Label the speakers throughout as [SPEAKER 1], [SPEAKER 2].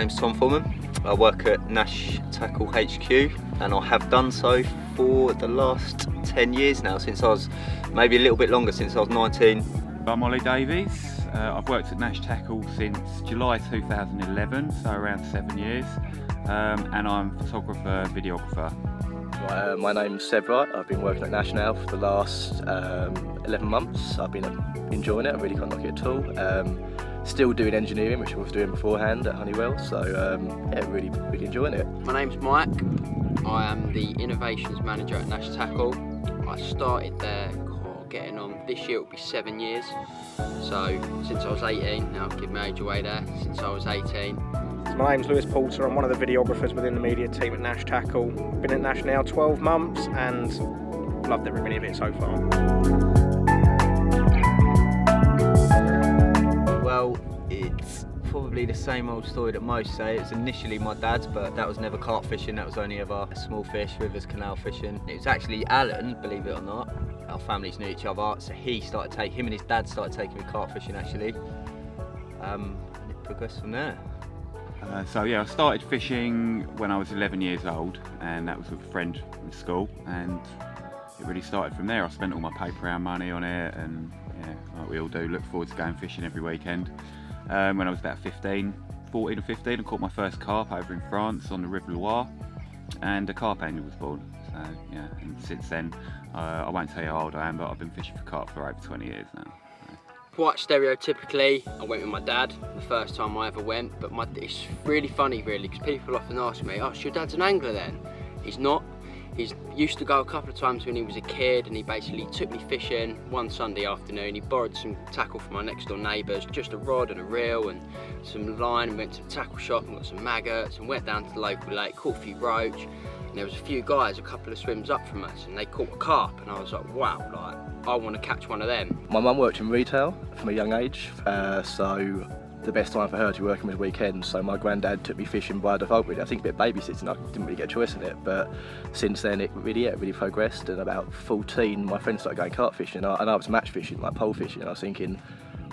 [SPEAKER 1] name's Forman. I work at Nash Tackle HQ and I have done so for the last 10 years now, since I was, maybe a little bit longer, since I was 19.
[SPEAKER 2] I'm Oli Davies. I've worked at Nash Tackle since July 2011, so around 7 years, and I'm photographer, videographer.
[SPEAKER 3] My name's Seb Wright. I've been working at Nash now for the last 11 months. I've been enjoying it. I really can't knock it at all. Still doing engineering, which I was doing beforehand at Honeywell, so yeah, really enjoying it.
[SPEAKER 4] My name's Mike. I am the Innovations Manager at Nash Tackle. I started there, getting on, this year it will be 7 years. So since I was 18, now I've given my age away there, since I was 18.
[SPEAKER 5] My name's Lewis Porter. I'm one of the videographers within the media team at Nash Tackle. Been at Nash now 12 months and loved every minute of it so far.
[SPEAKER 1] Well, it's probably the same old story that most say. It's initially my dad's, but that was never carp fishing, that was only ever small fish, rivers, canal fishing. It was actually Alan, believe it or not. Our families knew each other, so him and his dad started taking me carp fishing actually. And it progressed from there.
[SPEAKER 2] So yeah, I started fishing when I was 11 years old, and that was with a friend in school, and it really started from there. I spent all my paper round money on it, and yeah, like we all do, look forward to going fishing every weekend. When I was about 14 or 15, I caught my first carp over in France on the River Loire, and a carp angler was born. So yeah, and since then, I won't tell you how old I am, but I've been fishing for carp for over 20 years now.
[SPEAKER 4] Quite stereotypically, I went with my dad the first time I ever went, but it's really funny really, because people often ask me, oh, so your dad's an angler then? He's not. He used to go a couple of times when he was a kid, and he basically took me fishing one Sunday afternoon. He borrowed some tackle from my next door neighbours, just a rod and a reel and some line, and went to the tackle shop and got some maggots and went down to the local lake, caught a few roach, and there was a few guys a couple of swims up from us, and they caught a carp, and I was like, wow, like, I want to catch one of them.
[SPEAKER 3] My mum worked in retail from a young age, so the best time for her to be working was weekends, so my granddad took me fishing by default really. I think a bit of babysitting, I didn't really get a choice in it, but since then it really progressed, and about 14 my friends started going carp fishing, and I was match fishing, like pole fishing, and I was thinking,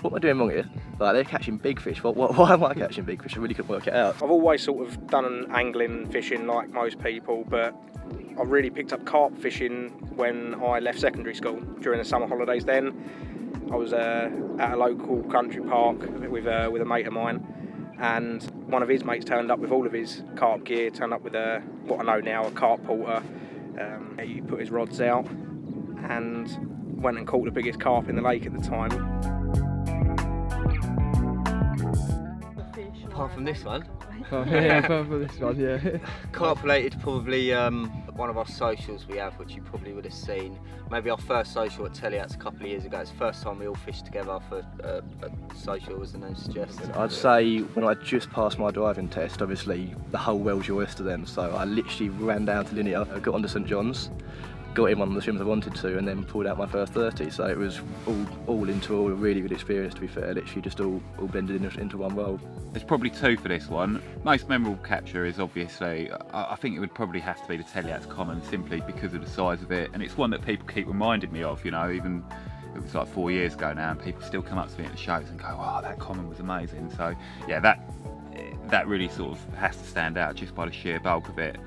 [SPEAKER 3] what am I doing wrong here? Like, they're catching big fish, why am I catching big fish? I really couldn't work it out.
[SPEAKER 5] I've always sort of done angling, fishing like most people, but I really picked up carp fishing when I left secondary school during the summer holidays then. I was at a local country park with a mate of mine, and one of his mates turned up with all of his carp gear, turned up with what I know now, a carp porter. He put his rods out and went and caught the biggest carp in the lake at the time.
[SPEAKER 1] Apart from this one.
[SPEAKER 6] Apart from this one, yeah.
[SPEAKER 1] Carp related, probably one of our socials we have, which you probably would have seen. Maybe our first social at Telliats a couple of years ago. It's the first time we all fished together for a social, as the name suggests.
[SPEAKER 3] I'd say when I just passed my driving test, obviously the whole world's your oyster then, so I literally ran down to Linear, got onto St John's, got in one of the swims I wanted to, and then pulled out my first 30, so it was all into all a really good experience, to be fair, literally just all blended into one roll.
[SPEAKER 2] There's probably two for this one. Most memorable capture is obviously, I think it would probably have to be the Telliats Common, simply because of the size of it, and it's one that people keep reminding me of, you know, even it was like 4 years ago now, and people still come up to me at the shows and go, wow, that Common was amazing. So yeah, that really sort of has to stand out just by the sheer bulk of it.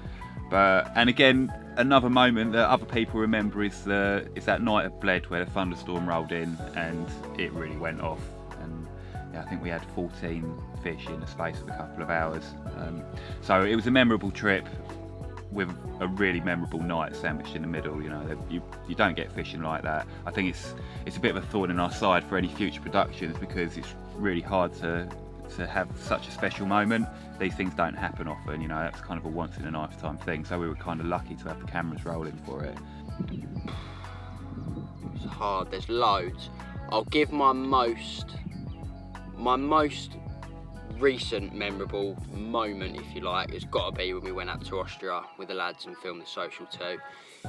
[SPEAKER 2] And again, another moment that other people remember is that night at Bled where the thunderstorm rolled in and it really went off. And yeah, I think we had 14 fish in the space of a couple of hours. So it was a memorable trip with a really memorable night sandwiched in the middle. You know, you don't get fishing like that. I think it's a bit of a thorn in our side for any future productions, because it's really hard to have such a special moment. These things don't happen often, you know, that's kind of a once in a lifetime thing, so we were kind of lucky to have the cameras rolling for it.
[SPEAKER 4] It's hard, there's loads. I'll give my most recent memorable moment, if you like, it's got to be when we went up to Austria with the lads and filmed the social too.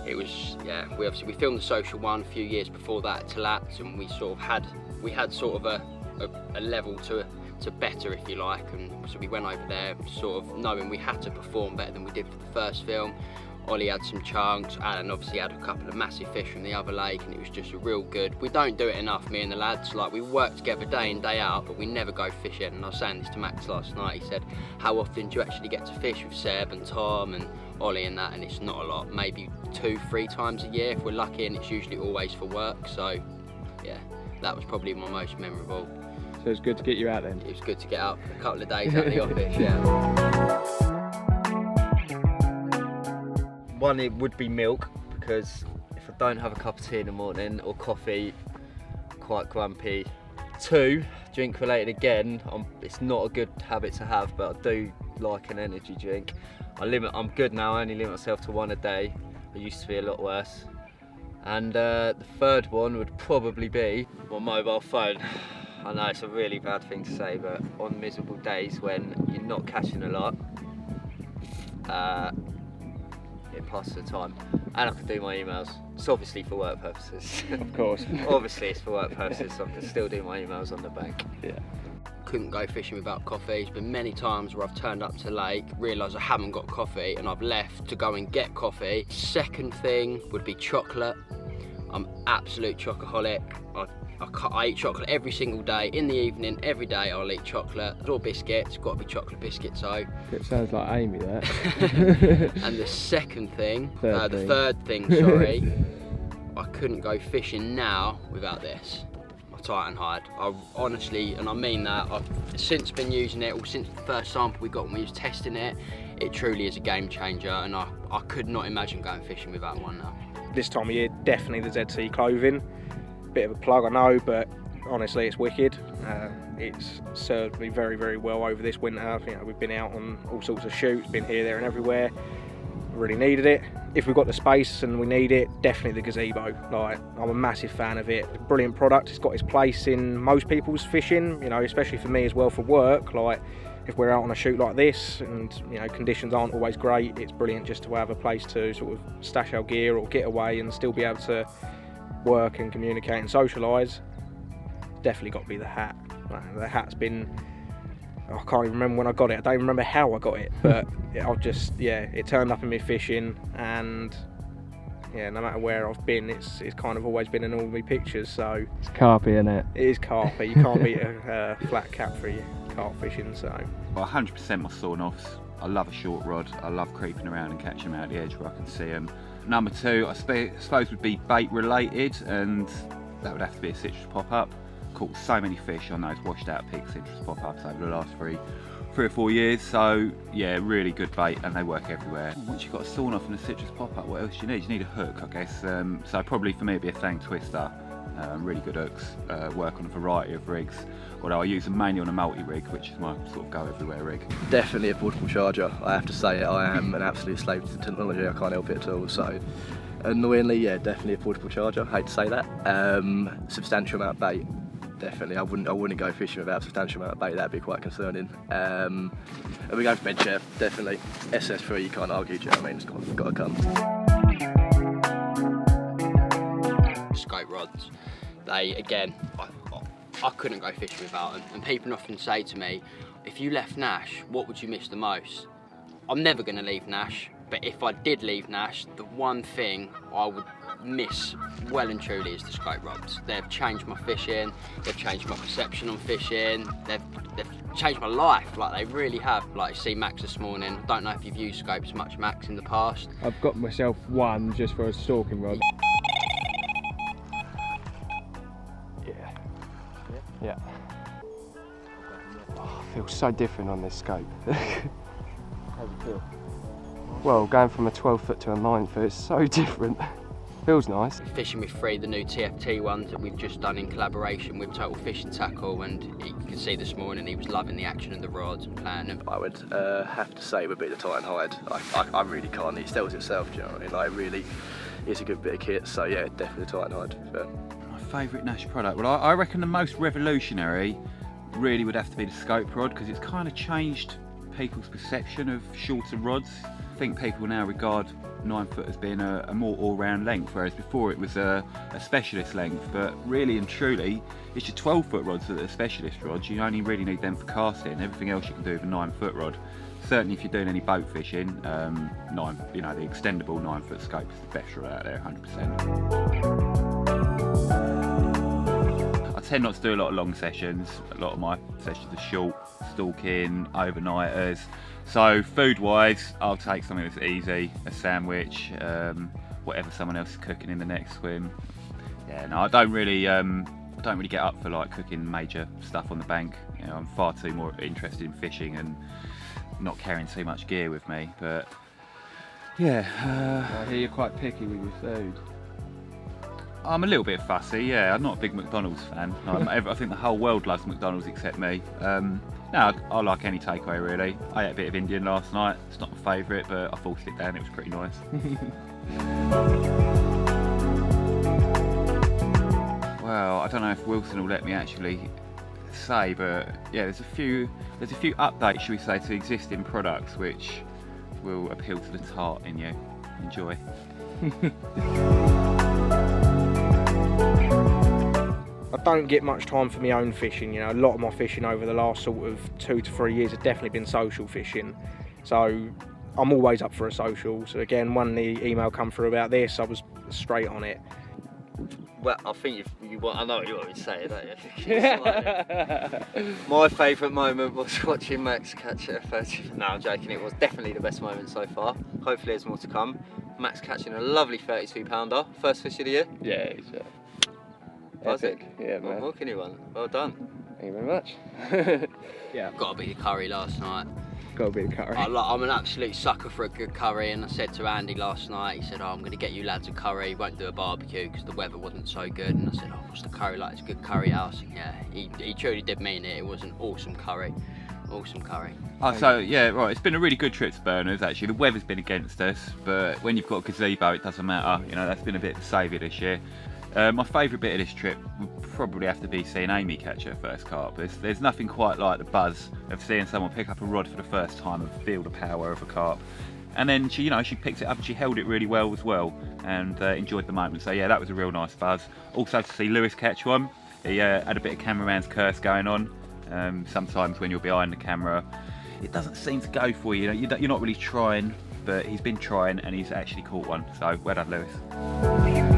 [SPEAKER 4] It was, yeah, we filmed the social one a few years before that at Telliats, and we had sort of a level to better, if you like, and so we went over there sort of knowing we had to perform better than we did for the first film. Oli had some chunks, Alan obviously had a couple of massive fish from the other lake, and it was just a real good. We don't do it enough, me and the lads, like we work together day in, day out, but we never go fishing. And I was saying this to Max last night, he said, how often do you actually get to fish with Seb and Tom and Oli and that? And it's not a lot, maybe 2-3 times a year if we're lucky, and it's usually always for work. So yeah, that was probably my most memorable.
[SPEAKER 6] So it's good to get you out then?
[SPEAKER 4] It was good to get out for a couple of days out of the office, yeah.
[SPEAKER 1] One, it would be milk, because if I don't have a cup of tea in the morning or coffee, I'm quite grumpy. 2, drink related again, it's not a good habit to have, but I do like an energy drink. I'm good now, I only limit myself to 1 a day. I used to be a lot worse. And the 3rd one would probably be my mobile phone. I know it's a really bad thing to say, but on miserable days when you're not catching a lot, it passes the time, and I can do my emails. It's obviously for work purposes.
[SPEAKER 6] Of course.
[SPEAKER 1] Obviously it's for work purposes, so I can still do my emails on the bank.
[SPEAKER 6] Yeah.
[SPEAKER 4] Couldn't go fishing without coffee. There's been many times where I've turned up to lake, realised I haven't got coffee, and I've left to go and get coffee. 2nd thing would be chocolate. I'm absolute chocoholic. I eat chocolate every single day. In the evening, every day I'll eat chocolate. Or biscuits, got to be chocolate biscuits, so.
[SPEAKER 6] It sounds like Amy, that.
[SPEAKER 4] And the 2nd thing, the 3rd thing, sorry, I couldn't go fishing now without this. My Titan hide. I honestly, and I mean that, I've since been using it, or since the first sample we got when we was testing it, it truly is a game changer, and I could not imagine going fishing without one now.
[SPEAKER 5] This time of year, definitely the ZC clothing. Bit of a plug, I know, but honestly it's wicked. It's served me very, very well over this winter. You know, we've been out on all sorts of shoots, been here, there and everywhere. Really needed it. If we've got the space and we need it, definitely the gazebo. Like, I'm a massive fan of it. It's a brilliant product. It's got its place in most people's fishing, you know, especially for me as well for work. Like, if we're out on a shoot like this and, you know, conditions aren't always great, it's brilliant just to have a place to sort of stash our gear or get away and still be able to work and communicate and socialise. Definitely got to be the hat. The hat's been, I can't even remember when I got it. I don't even remember how I got it, but it turned up in me fishing, and yeah, no matter where I've been, it's kind of always been in all my pictures. So
[SPEAKER 6] it's carpy, isn't it?
[SPEAKER 5] It is carpy. You can't beat a flat cap for your carp fishing. So
[SPEAKER 2] Well, 100% my sawn-offs. I love a short rod. I love creeping around and catching them out the edge where I can see them. Number 2, I suppose would be bait related, and that would have to be a citrus pop-up. Caught so many fish on those washed out pig citrus pop-ups over the last 3 or 4 years, so yeah, really good bait, and they work everywhere. Once you've got a sawn off and a citrus pop-up, what else do you need? You need a hook, I guess. So probably for me it'd be a fang twister. Really good hooks, work on a variety of rigs, although I use them mainly on a multi-rig, which is my sort of go-everywhere rig.
[SPEAKER 3] Definitely a portable charger. I have to say it, I am an absolute slave to technology, I can't help it at all. So annoyingly, yeah, definitely a portable charger, I hate to say that. Substantial amount of bait, definitely. I wouldn't go fishing without a substantial amount of bait, that'd be quite concerning. And we go for bed chair, definitely. SS3, you can't argue, do you know what I mean? It's got to come.
[SPEAKER 4] Scope rods, they, again, I couldn't go fishing without them, and people often say to me, if you left Nash, what would you miss the most? I'm never going to leave Nash, but if I did leave Nash, the one thing I would miss well and truly is the scope rods. They've changed my fishing, they've changed my perception on fishing, they've changed my life, like they really have. Like, you see Max this morning, I don't know if you've used scopes much, Max, in the past.
[SPEAKER 6] I've got myself one just for a stalking rod. Yeah. Oh, it feels so different on this scope.
[SPEAKER 1] How do you feel?
[SPEAKER 6] Well, going from a 12 foot to a 9 foot, it's so different. Feels nice.
[SPEAKER 4] Fishing with 3, the new TFT ones that we've just done in collaboration with Total Fishing Tackle, and you can see this morning he was loving the action of the rods and playing them.
[SPEAKER 3] I would have to say it would be the Titan hide. I really can't. It sells itself, do you know what I mean? Like, it really is a good bit of kit, so yeah, definitely the Titan hide. But
[SPEAKER 2] My favourite Nash product? Well, I reckon the most revolutionary really would have to be the scope rod, because it's kind of changed people's perception of shorter rods. I think people now regard 9 foot as being a more all-round length, whereas before it was a specialist length. But really and truly, it's your 12 foot rods that are specialist rods. You only really need them for casting. Everything else you can do with a 9 foot rod. Certainly if you're doing any boat fishing, the extendable 9-foot scope is the best rod out there, 100%. I tend not to do a lot of long sessions. A lot of my sessions are short, stalking, overnighters. So food-wise, I'll take something that's easy, a sandwich, whatever someone else is cooking in the next swim. Yeah, no, I don't really get up for like cooking major stuff on the bank. You know, I'm far too more interested in fishing and not carrying too much gear with me. But yeah,
[SPEAKER 6] I hear you're quite picky with your food.
[SPEAKER 2] I'm a little bit fussy. Yeah, I'm not a big McDonald's fan. I think the whole world loves McDonald's except me. No, I like any takeaway really. I ate a bit of Indian last night. It's not my favourite, but I forced it down. It was pretty nice. Well, I don't know if Wilson will let me actually say, but yeah, there's a few updates, shall we say, to existing products which will appeal to the tart in you. Enjoy.
[SPEAKER 5] I don't get much time for my own fishing. You know, a lot of my fishing over the last sort of 2 to 3 years has definitely been social fishing. So I'm always up for a social. So again, when the email come through about this, I was straight on it.
[SPEAKER 1] Well, I think I know what you want me to say, don't you? My favourite moment was watching Max catch a 30. No, I'm joking. It was definitely the best moment so far. Hopefully, there's more to come. Max catching a lovely 32-pounder. First fish of the year.
[SPEAKER 6] Yeah, it's
[SPEAKER 1] Epic.
[SPEAKER 6] Yeah,
[SPEAKER 1] What
[SPEAKER 6] man.
[SPEAKER 1] more can you want? Well done.
[SPEAKER 6] Thank you very much.
[SPEAKER 5] Yeah,
[SPEAKER 4] Got to beat the curry last night.
[SPEAKER 6] Got a bit of curry.
[SPEAKER 4] I'm an absolute sucker for a good curry, and I said to Andy last night, he said, I'm going to get you lads a curry, won't do a barbecue because the weather wasn't so good. And I said, what's the curry like? It's a good curry house. And yeah, he truly did mean it. It was an awesome curry. Awesome curry.
[SPEAKER 2] Oh, so yeah, right. It's been a really good trip to Berners. Actually, the weather's been against us, but when you've got a gazebo, it doesn't matter. You know, that's been a bit of a saviour this year. My favourite bit of this trip would probably have to be seeing Amy catch her first carp. There's nothing quite like the buzz of seeing someone pick up a rod for the first time and feel the power of a carp. And then she picked it up and she held it really well as well, and enjoyed the moment. So yeah, that was a real nice buzz. Also to see Lewis catch one. He had a bit of cameraman's curse going on. Sometimes when you're behind the camera, it doesn't seem to go for you. You're not really trying, but he's been trying and he's actually caught one. So well done, Lewis.